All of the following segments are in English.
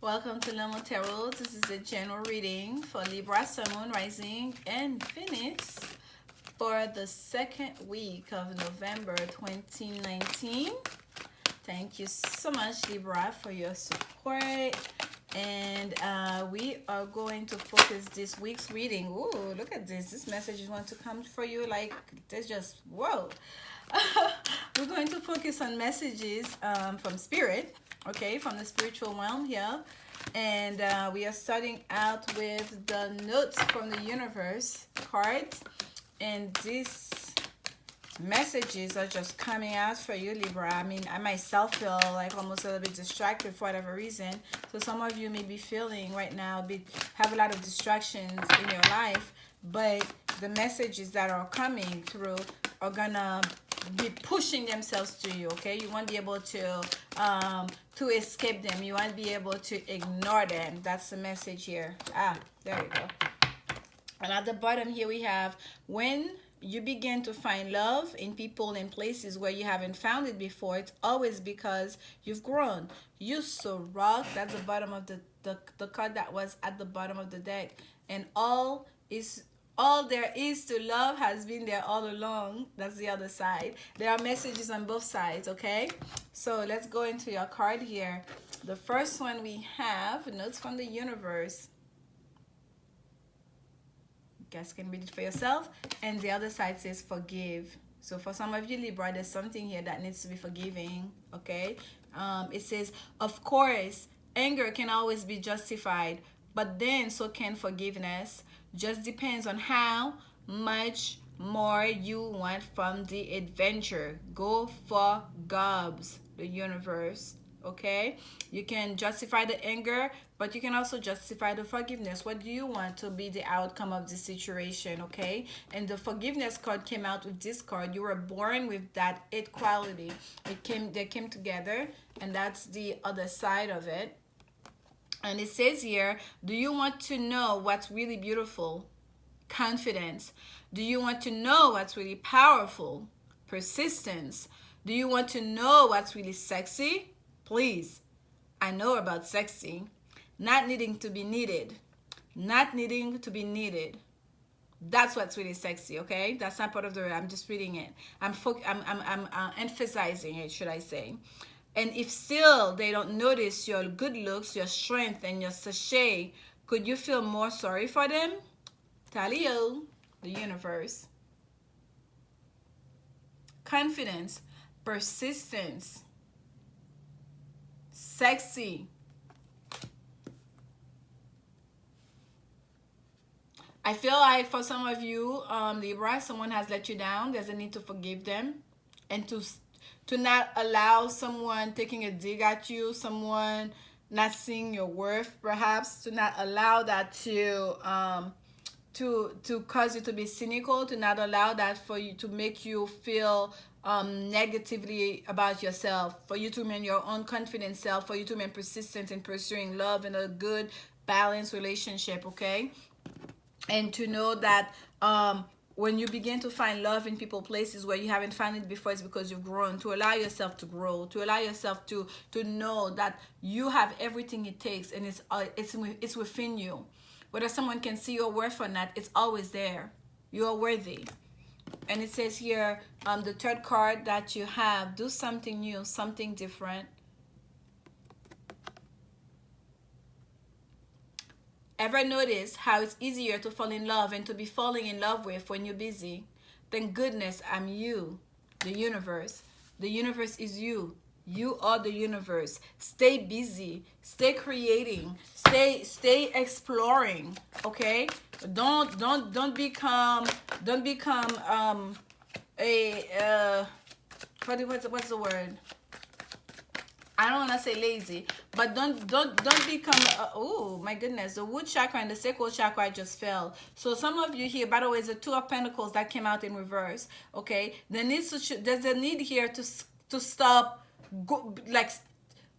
Welcome to Lemo Tarot. This is a general reading for Libra, Sun, Moon, Rising, and Venus for the second week of November 2019. Thank you so much, Libra, for your support. And we are going to focus this week's reading. Ooh, look at this. This message is going to come for you like there's just, whoa. We're going to focus on messages from Spirit, okay, from the spiritual realm here. And we are starting out with the notes from the universe cards. And these messages are just coming out for you, Libra. I mean, I myself feel like almost a little bit distracted for whatever reason. So some of you may be feeling right now, have a lot of distractions in your life, but the messages that are coming through are gonna be pushing themselves to you, okay? You won't be able to escape them. You won't be able to ignore them. That's the message here. There you go. And at the bottom here we have, when you begin to find love in people and places where you haven't found it before, it's always because you've grown. You so rock. That's the bottom of the card that was at the bottom of the deck. And all there is to love has been there all along. That's the other side. There are messages on both sides, okay? So let's go into your card here. The first one we have, notes from the universe. You guys can read it for yourself. And the other side says forgive. So for some of you, Libra, there's something here that needs to be forgiving, okay? It says, of course, anger can always be justified, but then so can forgiveness. Just depends on how much more you want from the adventure. Go for gobs, the universe, okay? You can justify the anger, but you can also justify the forgiveness. What do you want to be the outcome of the situation, okay? And the forgiveness card came out with this card. You were born with that it quality. They came together, and that's the other side of it. And it says here, do you want to know what's really beautiful? Confidence. Do you want to know what's really powerful? Persistence. Do you want to know what's really sexy? Please, I know about sexy. Not needing to be needed. Not needing to be needed. That's what's really sexy, okay? That's not part of the, I'm just reading it. I'm emphasizing it, should I say. And if still they don't notice your good looks, your strength, and your sachet, could you feel more sorry for them? Talio, the universe. Confidence, persistence, sexy. I feel like for some of you, Libra, someone has let you down. There's a need to forgive them and to not allow someone taking a dig at you, someone not seeing your worth, perhaps, to not allow that to cause you to be cynical, to not allow that for you to make you feel negatively about yourself, for you to remain your own confident self, for you to remain persistent in pursuing love and a good, balanced relationship, okay? And to know that when you begin to find love in people, places where you haven't found it before, it's because you've grown. To allow yourself to grow, to allow yourself to know that you have everything it takes, and it's within you. Whether someone can see your worth or not, it's always there. You are worthy. And it says here, the third card that you have, do something new, something different. Ever notice how it's easier to fall in love and to be falling in love with when you're busy? Thank goodness I'm you, the universe. The universe is you. You are the universe. Stay busy. Stay creating. Stay exploring. Okay? Don't become what's the word? I don't want to say lazy, but don't become, oh my goodness, the wood chakra and the sacral chakra just fell. So some of you here, by the way, is the Two of Pentacles that came out in reverse, okay? There's a need here to stop,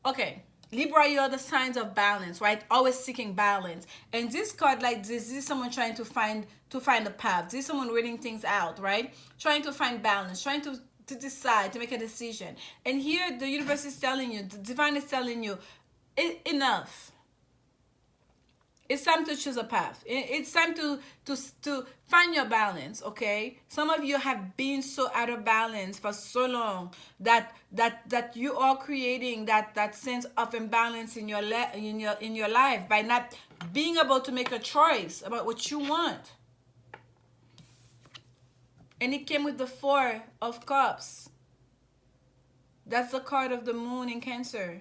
okay, Libra, you are the signs of balance, right? Always seeking balance. And this card, like this is someone trying to find the path. This is someone reading things out, right? Trying to find balance, trying to decide, to make a decision. And here the universe is telling you, the divine is telling you, enough. It's time to choose a path. It's time to find your balance. Okay, some of you have been so out of balance for so long that you are creating that sense of imbalance in your life by not being able to make a choice about what you want. And it came with the Four of Cups. That's the card of the moon in Cancer.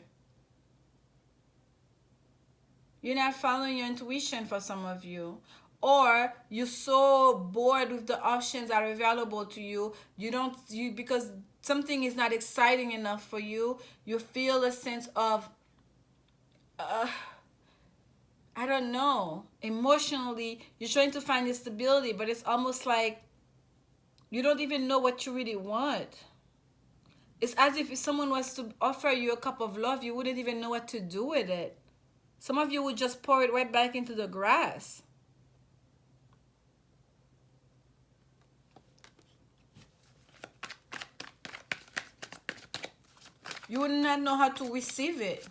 You're not following your intuition for some of you. Or you're so bored with the options that are available to you. Because something is not exciting enough for you. You feel a sense of, I don't know, emotionally, you're trying to find this stability, but it's almost like you don't even know what you really want. It's as if someone was to offer you a cup of love, you wouldn't even know what to do with it. Some of you would just pour it right back into the grass. You would not know how to receive it.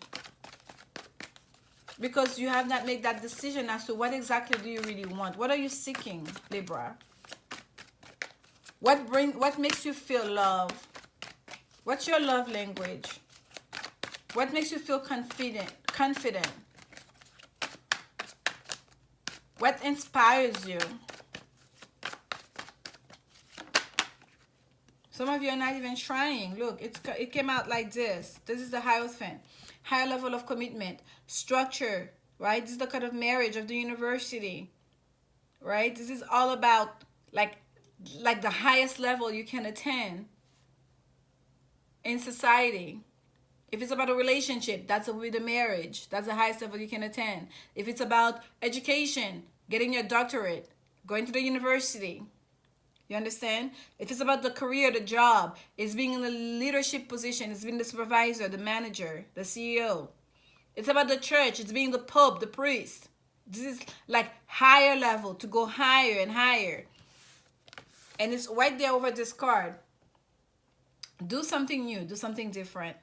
Because you have not made that decision as to what exactly do you really want. What are you seeking, Libra? What makes you feel love? What's your love language? What makes you feel confident? What inspires you? Some of you are not even trying. Look, it came out like this. This is the Hierophant. Higher level of commitment, structure, right? This is the kind of marriage of the university, right? This is all about like the highest level you can attain in society. If it's about a relationship, that's with the marriage. That's the highest level you can attain. If it's about education, getting your doctorate, going to the university, you understand? If it's about the career, the job, it's being in the leadership position, it's being the supervisor, the manager, the CEO. It's about the church, it's being the pope, the priest. This is like higher level, to go higher and higher. And it's right there over this card. Do something new, do something different.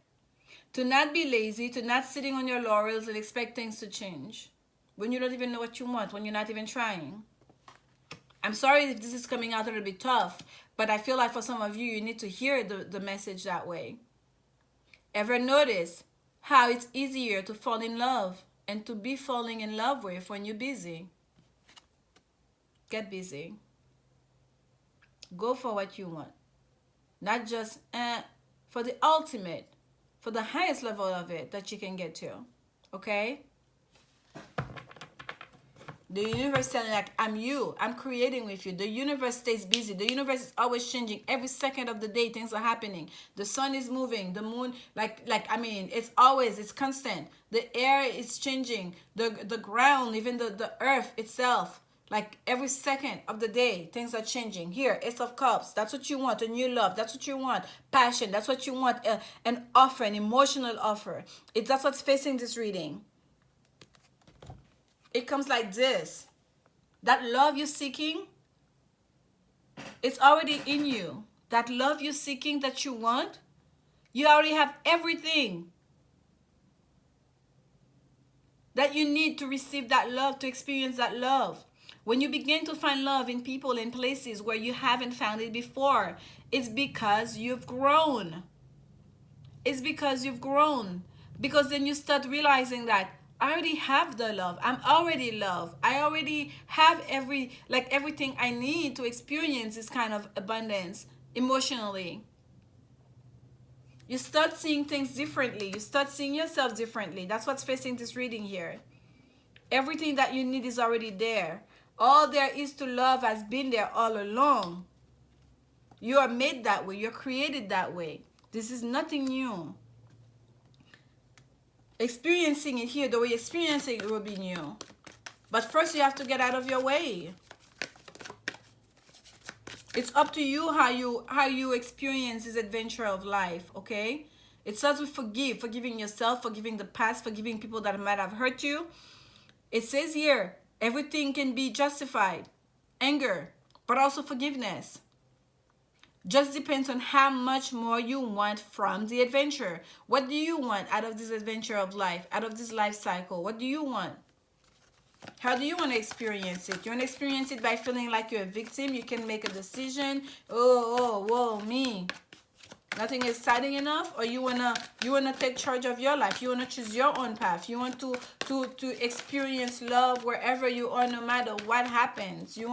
To not be lazy, to not sitting on your laurels and expect things to change. When you don't even know what you want, when you're not even trying. I'm sorry if this is coming out a little bit tough, but I feel like for some of you, you need to hear the message that way. Ever notice how it's easier to fall in love and to be falling in love with when you're busy? Get busy. Go for what you want. Not just for the ultimate, for the highest level of it that you can get to. Okay? The universe telling like, I'm creating with you. The universe stays busy. The universe is always changing. Every second of the day, things are happening. The sun is moving. The moon, it's constant. The air is changing. The ground, even the earth itself. Like every second of the day, things are changing. Here, Ace of Cups. That's what you want. A new love. That's what you want. Passion. That's what you want. An offer, an emotional offer. That's what's facing this reading. It comes like this. That love you're seeking, it's already in you. That love you're seeking that you want, you already have everything that you need to receive that love, to experience that love. When you begin to find love in people and places where you haven't found it before, it's because you've grown. It's because you've grown. Because then you start realizing that I already have the love. I'm already loved. I already have everything I need to experience this kind of abundance emotionally. You start seeing things differently. You start seeing yourself differently. That's what's facing this reading here. Everything that you need is already there. All there is to love has been there all along. You are made that way. You're created that way. This is nothing new. Experiencing it here, the way you're experiencing it will be new. But first you have to get out of your way. It's up to you how you experience this adventure of life, okay? It starts with forgiving yourself, forgiving the past, forgiving people that might have hurt you. It says here, everything can be justified. Anger, but also forgiveness. Just depends on how much more you want from the adventure. What do you want out of this adventure of life, out of this life cycle? What do you want? How do you want to experience it? You want to experience it by feeling like you're a victim? You can make a decision. Oh, whoa, me. Nothing is exciting enough, or you wanna take charge of your life. You wanna choose your own path. You want to experience love wherever you are, no matter what happens. You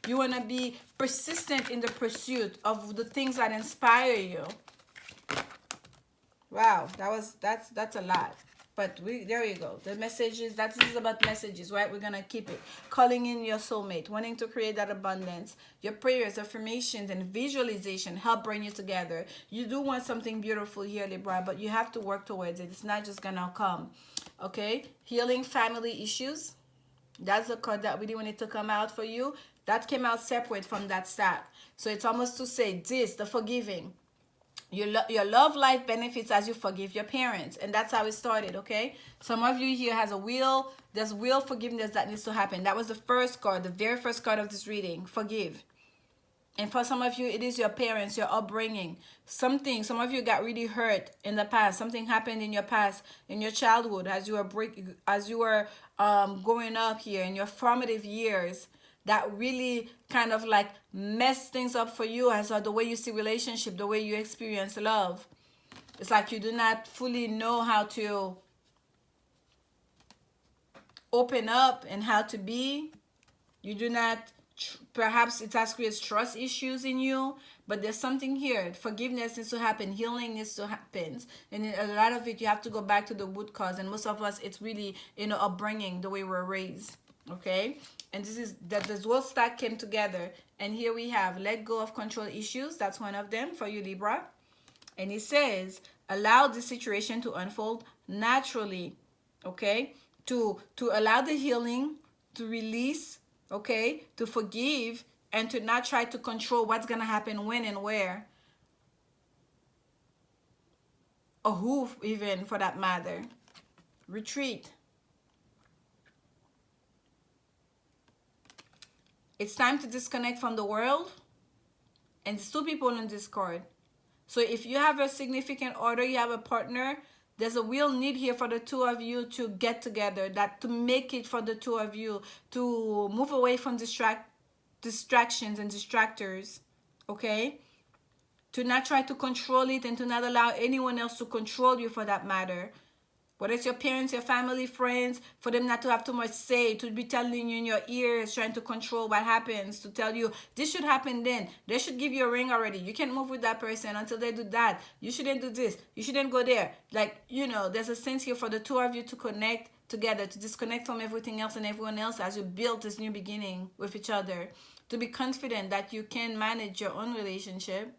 wanna be persistent in the pursuit of the things that inspire you. Wow, that's a lot. But there you go. The messages, this is about messages, right? We're going to keep it. Calling in your soulmate, wanting to create that abundance. Your prayers, affirmations, and visualization help bring you together. You do want something beautiful here, Libra, but you have to work towards it. It's not just going to come. Okay? Healing family issues. That's the card that really wanted to come out for you. That came out separate from that stack. So it's almost to say this, the forgiving. Your love life benefits as you forgive your parents, and that's how it started. Okay, some of you here has there's real forgiveness that needs to happen. That was the first card, the very first card of this reading. Forgive. And for some of you, it is your parents, your upbringing. Some of you got really hurt in the past. Something happened in your past, in your childhood, as you were growing up here in your formative years, that really kind of like mess things up for you as the way you see relationship, the way you experience love. It's like you do not fully know how to open up and how to be. You do not, perhaps it has created trust issues in you, but there's something here. Forgiveness needs to happen. Healing needs to happen. And a lot of it, you have to go back to the root cause. And most of us, it's really, upbringing, the way we're raised. Okay? And this is that the whole stack came together. And here we have let go of control issues. That's one of them for you, Libra. And it says, allow the situation to unfold naturally. Okay? To allow the healing, to release, okay? To forgive, and to not try to control what's going to happen when and where. Or who, even, for that matter. Retreat. It's time to disconnect from the world. And there's two people on this card. So if you have a significant other, you have a partner, there's a real need here for the two of you to get together, that to make it for the two of you, to move away from distractions and distractors, okay? To not try to control it and to not allow anyone else to control you, for that matter. Whether it's your parents, your family, friends, for them not to have too much say, to be telling you in your ears, trying to control what happens, to tell you, this should happen then. They should give you a ring already. You can't move with that person until they do that. You shouldn't do this. You shouldn't go there. Like, there's a sense here for the two of you to connect together, to disconnect from everything else and everyone else as you build this new beginning with each other. To be confident that you can manage your own relationship.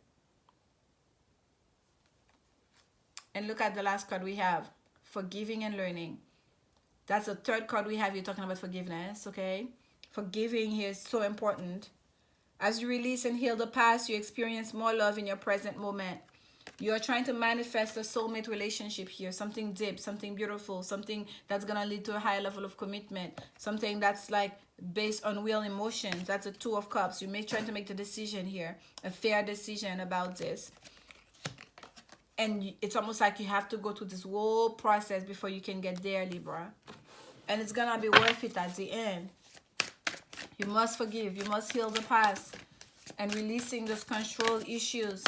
And look at the last card we have. Forgiving and learning. That's the third card we have. You're talking about forgiveness, okay? Forgiving here is so important. As you release and heal the past, you experience more love in your present moment. You're trying to manifest a soulmate relationship here. Something deep, something beautiful, something that's going to lead to a higher level of commitment. Something that's like based on real emotions. That's a Two of Cups. You're trying to make the decision here. A fair decision about this. And it's almost like you have to go through this whole process before you can get there, Libra. And it's going to be worth it at the end. You must forgive. You must heal the past. And releasing those control issues.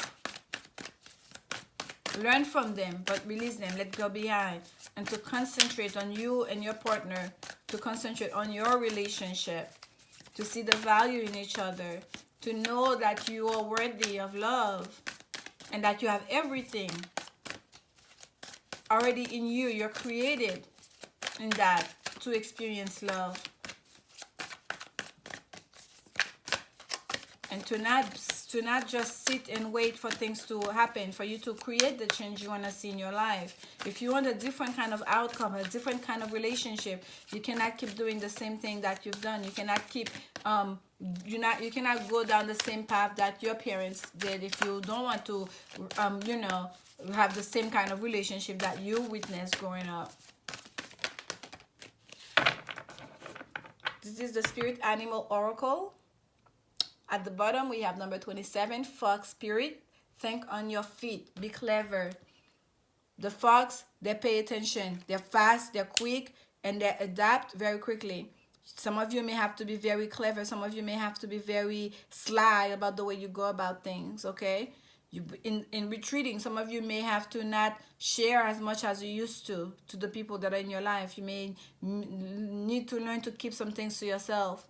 Learn from them, but release them. Let go behind. And to concentrate on you and your partner. To concentrate on your relationship. To see the value in each other. To know that you are worthy of love. And that you have everything already in you. You're created in that to experience love. And to not just sit and wait for things to happen, for you to create the change you want to see in your life. If you want a different kind of outcome, a different kind of relationship, you cannot keep doing the same thing that you've done. You cannot keep you cannot go down the same path that your parents did if you don't want to have the same kind of relationship that you witnessed growing up. This is the Spirit Animal Oracle. At the bottom, we have number 27, Fox Spirit. Think on your feet. Be clever. The fox, they pay attention. They're fast, they're quick, and they adapt very quickly. Some of you may have to be very clever. Some of you may have to be very sly about the way you go about things, okay? In retreating, some of you may have to not share as much as you used to the people that are in your life. You may need to learn to keep some things to yourself.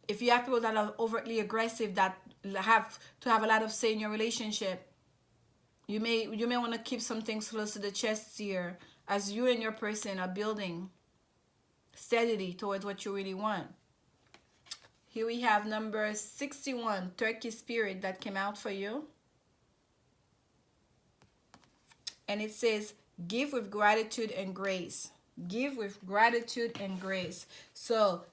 If you have people that are overtly aggressive, that have to have a lot of say in your relationship, you may want to keep some things close to the chest here as you and your person are building steadily towards what you really want. Here we have number 61, Turkey Spirit, that came out for you. And it says, give with gratitude and grace. Give with gratitude and grace. So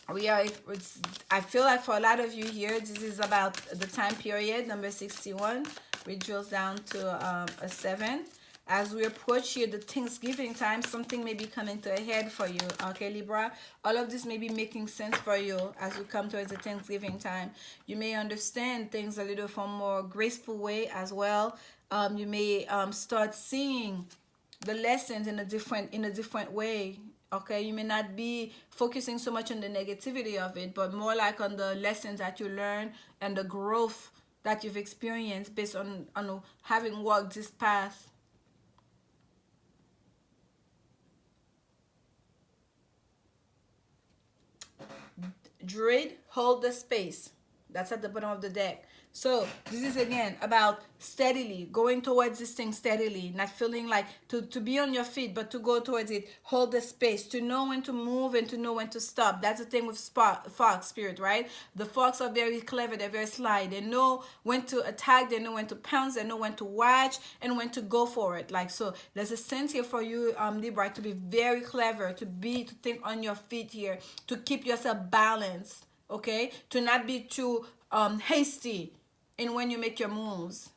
I feel like for a lot of you here, this is about the time period, number 61, which drills down to a 7. As we approach here the Thanksgiving time, something may be coming to a head for you, okay, Libra? All of this may be making sense for you as we come towards the Thanksgiving time. You may understand things a little from a more graceful way as well. You may start seeing the lessons in a different way, okay? You may not be focusing so much on the negativity of it, but more like on the lessons that you learn and the growth that you've experienced based on having walked this path. Druid, hold the space. That's at the bottom of the deck. So this is again about steadily going towards this thing steadily, not feeling like to be on your feet, but to go towards it. Hold the space, to know when to move and to know when to stop. That's the thing with fox spirit, right? The fox are very clever, they're very sly. They know when to attack, they know when to pounce, they know when to watch and when to go for it. Like, so there's a sense here for you, Libra, to be very clever, to think on your feet here, to keep yourself balanced, okay? To not be too hasty in when you make your moves,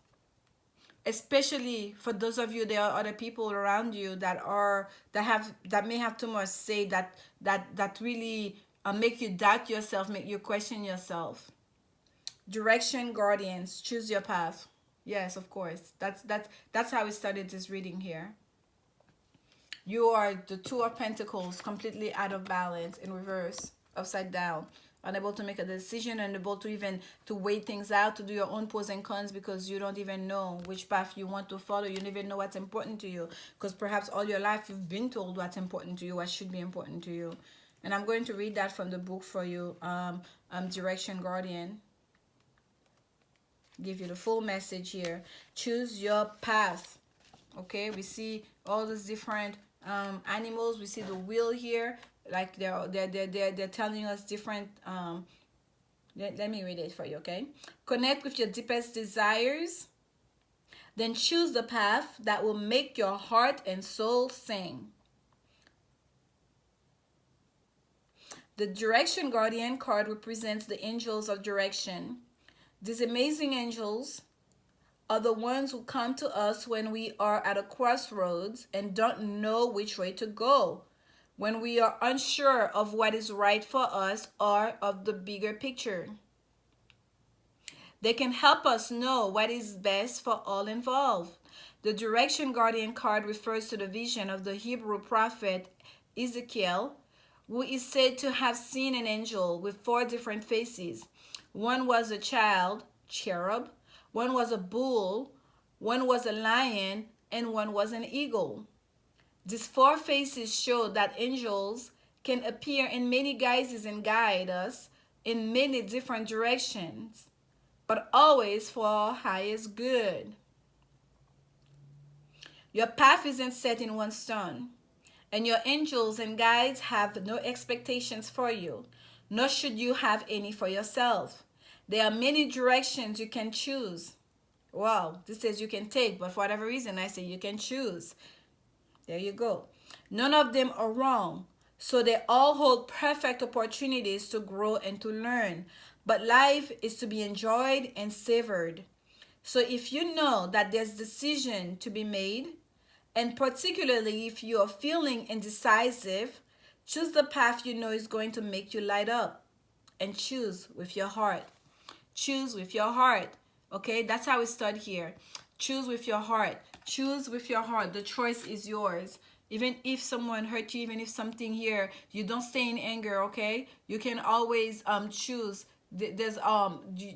especially for those of you, there are other people around you that may have too much say, that really make you doubt yourself, make you question yourself. Direction, guardians, choose your path. Yes, of course. That's how we started this reading here. You are the Two of Pentacles, completely out of balance, in reverse, upside down. Unable to make a decision, unable to even to weigh things out, to do your own pros and cons, because you don't even know which path you want to follow. You don't even know what's important to you, because perhaps all your life you've been told what's important to you, what should be important to you. And I'm going to read that from the book for you, Direction, Guardian. Give you the full message here. Choose your path. Okay, we see all these different animals. We see the wheel here. Like they're telling us different. Let me read it for you, okay? Connect with your deepest desires. Then choose the path that will make your heart and soul sing. The Direction Guardian card represents the angels of direction. These amazing angels are the ones who come to us when we are at a crossroads and don't know which way to go, when we are unsure of what is right for us or of the bigger picture. They can help us know what is best for all involved. The Direction Guardian card refers to the vision of the Hebrew prophet Ezekiel, who is said to have seen an angel with 4 different faces. One was a child, cherub, one was a bull, one was a lion, and one was an eagle. These 4 faces show that angels can appear in many guises and guide us in many different directions, but always for our highest good. Your path isn't set in one stone, and your angels and guides have no expectations for you, nor should you have any for yourself. There are many directions you can choose. Wow, this says you can take, but for whatever reason, I say you can choose. There you go. None of them are wrong, so they all hold perfect opportunities to grow and to learn. But life is to be enjoyed and savored. So if you know that there's decision to be made, and particularly if you are feeling indecisive, choose the path you know is going to make you light up, and choose with your heart. Choose with your heart. Okay, that's how we start here. Choose with your heart. Choose with your heart. The choice is yours. Even if someone hurt you, even if something here, you don't stay in anger, okay? You can always choose. There's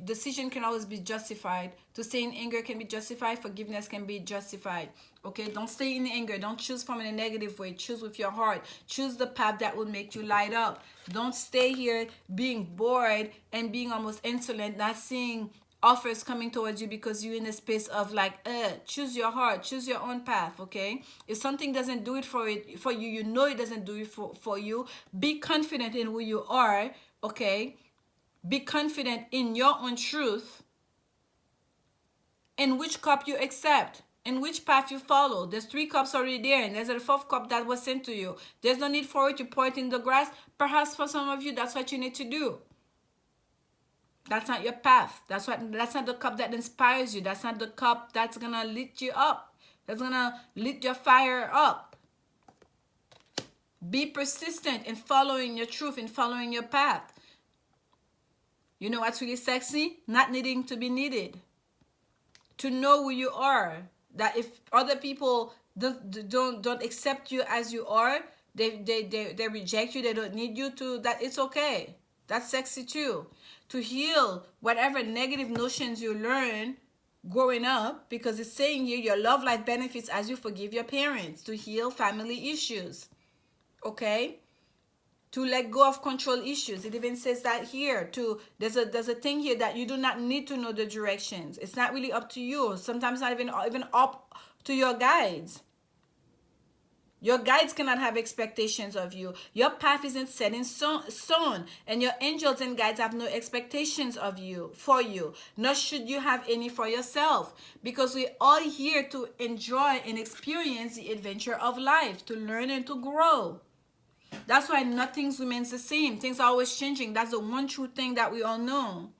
decision can always be justified. To stay in anger can be justified. Forgiveness can be justified. Okay, don't stay in anger. Don't choose from in a negative way. Choose with your heart. Choose the path that will make you light up. Don't stay here being bored and being almost insolent, not seeing offers coming towards you because you're in a space of like, choose your heart, choose your own path. Okay, if something doesn't do it for you, you know it doesn't do it for you. Be confident in who you are. Okay, be confident in your own truth, in which cup you accept, in which path you follow. There's 3 cups already there, and there's a 4th cup that was sent to you. There's no need for it to pour it in the grass. Perhaps for some of you, that's what you need to do. That's not your path. That's not the cup that inspires you. That's not the cup that's gonna lit you up. That's gonna lit your fire up. Be persistent in following your truth, in following your path. You know what's really sexy? Not needing to be needed. To know who you are. That if other people don't accept you as you are, they reject you, they don't need you to, that it's okay. That's sexy too. To heal whatever negative notions you learn growing up, because it's saying here your love life benefits as you forgive your parents. To heal family issues. Okay? To let go of control issues. It even says that here. There's a thing here that you do not need to know the directions. It's not really up to you. Sometimes not even up to your guides. Your guides cannot have expectations of you. Your path isn't set in stone, and your angels and guides have no expectations of you, for you. Nor should you have any for yourself, because we're all here to enjoy and experience the adventure of life, to learn and to grow. That's why nothing remains the same. Things are always changing. That's the one true thing that we all know.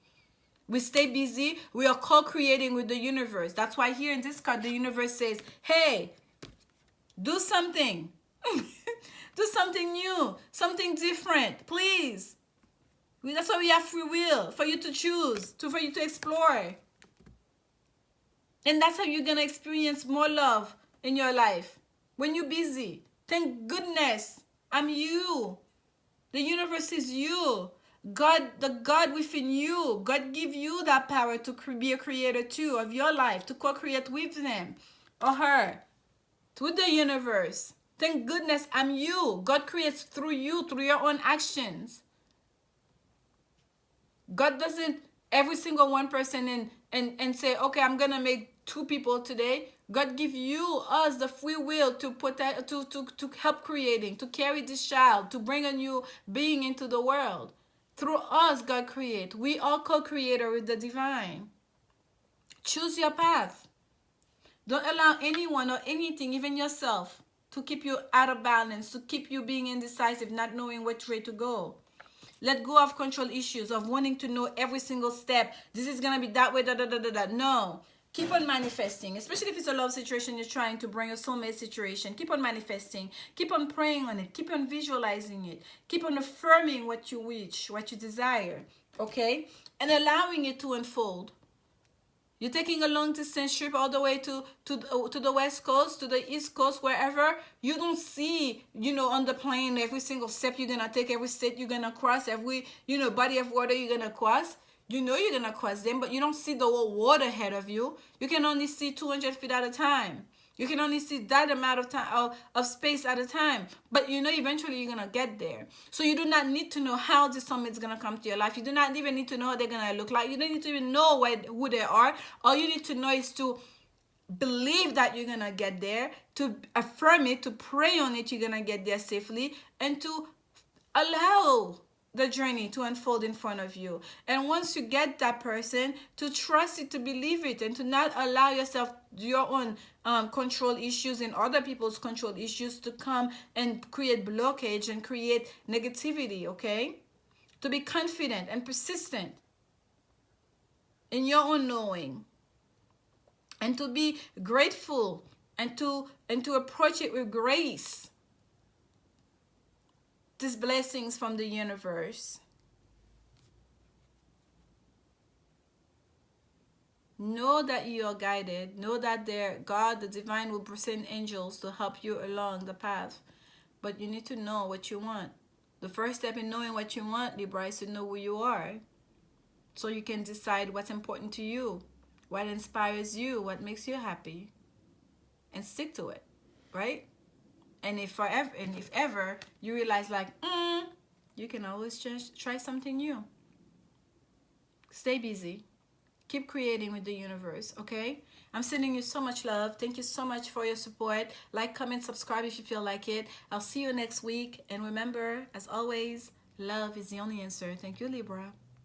We stay busy. We are co-creating with the universe. That's why here in this card, the universe says, hey, do something. Do something new. Something different. Please. That's why we have free will. For you to choose. For you to explore. And that's how you're going to experience more love in your life. When you're busy. Thank goodness. I'm you. The universe is you. God, the God within you. God give you that power to be a creator too of your life. To co-create with them or her. To the universe. Thank goodness I'm you. God creates through you, through your own actions. God doesn't every single one person and say, okay, I'm gonna make 2 people today. God give you, us, the free will to put that, to help creating, to carry this child, to bring a new being into the world. Through us, God create. We are co-creator with the divine. Choose your path. Don't allow anyone or anything, even yourself, to keep you out of balance, to keep you being indecisive, not knowing which way to go. Let go of control issues, of wanting to know every single step. This is going to be that way, No. Keep on manifesting, especially if it's a love situation you're trying to bring, a soulmate situation. Keep on manifesting. Keep on praying on it. Keep on visualizing it. Keep on affirming what you wish, what you desire, okay? And allowing it to unfold. You're taking a long distance trip all the way to the West Coast, to the East Coast, wherever. You don't see, on the plane, every single step you're going to take, every state you're going to cross, every, body of water you're going to cross. You know you're going to cross them, but you don't see the whole water ahead of you. You can only see 200 feet at a time. You can only see that amount of time of space at a time. But eventually you're going to get there. So you do not need to know how this summit is going to come to your life. You do not even need to know how they're going to look like. You don't need to even know who they are. All you need to know is to believe that you're going to get there, to affirm it, to pray on it, you're going to get there safely, and to allow the journey to unfold in front of you. And once you get that person, to trust it, to believe it, and to not allow yourself your own control issues and other people's control issues to come and create blockage and create negativity, okay? To be confident and persistent in your own knowing, and to be grateful, and to approach it with grace. These blessings from the universe. Know that you are guided. Know that God, the divine, will send angels to help you along the path. But you need to know what you want. The first step in knowing what you want, Libra, is to know who you are. So you can decide what's important to you, what inspires you, what makes you happy, and stick to it, right? And if ever you realize like, you can always just try something new. Stay busy. Keep creating with the universe, okay? I'm sending you so much love. Thank you so much for your support. Like, comment, subscribe if you feel like it. I'll see you next week. And remember, as always, love is the only answer. Thank you, Libra.